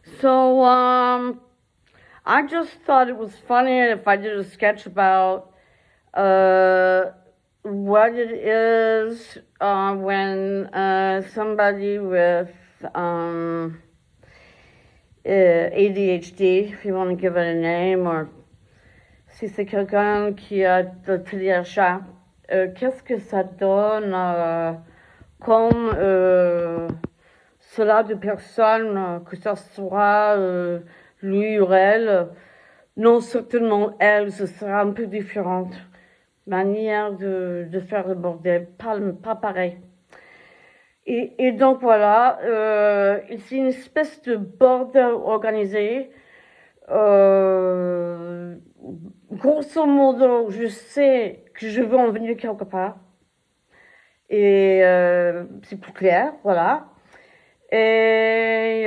So, I just thought it was funny if I did a sketch about what it is when somebody with ADHD, if you want to give it a name, or si c'est quelqu'un qui a le TDAH, qu'est-ce que ça donne comme cela de personnes, que ce soit lui ou elle. Non, certainement elle, ce sera un peu différente. Manière de faire le bordel, pas pareil. Et donc voilà, c'est une espèce de bordel organisé. Grosso modo, je sais que je veux en venir quelque part. Et c'est plus clair, voilà. Et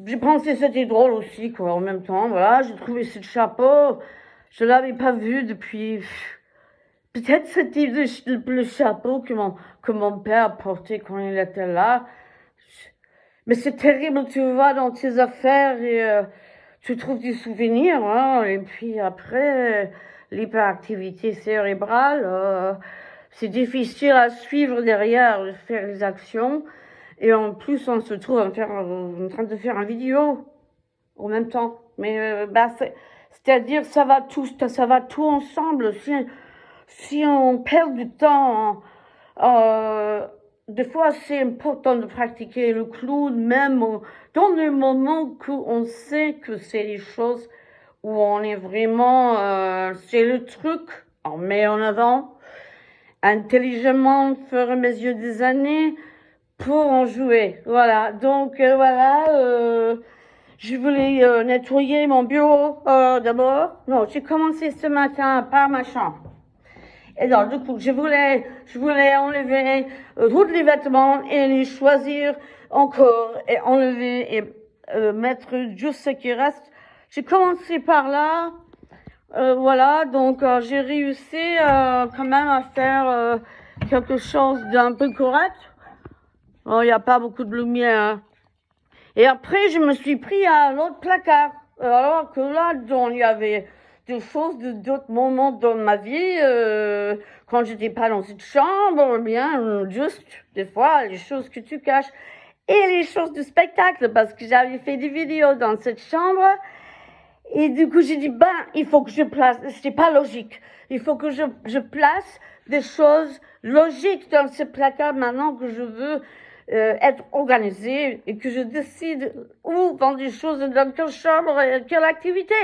j'ai pensé que c'était drôle aussi, quoi, en même temps. Voilà, j'ai trouvé ce chapeau. Je l'avais pas vu depuis. Peut-être c'était le chapeau que mon père portait quand il était là. Mais c'est terrible, tu vas dans tes affaires et tu trouves des souvenirs, hein. Et puis après, l'hyperactivité cérébrale, c'est difficile à suivre derrière, de faire les actions. Et en plus, on se trouve en train de faire une vidéo en même temps. Mais c'est-à-dire, ça va tout ensemble. Si on perd du temps, des fois c'est important de pratiquer le clown, même dans le moment où on sait que c'est les choses où on est vraiment, c'est le truc, on met en avant intelligemment au fur et à mesure des années pour en jouer. Voilà, donc voilà. Je voulais nettoyer mon bureau d'abord. Non, j'ai commencé ce matin par ma chambre. Et donc, du coup, je voulais enlever tous les vêtements et les choisir encore et enlever et mettre juste ce qui reste. J'ai commencé par là. Voilà, donc j'ai réussi quand même à faire quelque chose d'un peu correct. Il n'y a pas beaucoup de lumière, hein. Et après, je me suis pris à l'autre placard. Alors que là, il y avait des choses d'autres moments dans ma vie, quand j'étais pas dans cette chambre, bien, juste, des fois, les choses que tu caches. Et les choses du spectacle, parce que j'avais fait des vidéos dans cette chambre. Et du coup, j'ai dit, il faut que je place, c'est pas logique. Il faut que je place des choses logiques dans ce placard maintenant que je veux être organisée et que je décide où vendre des choses dans quelle chambre et quelle activité.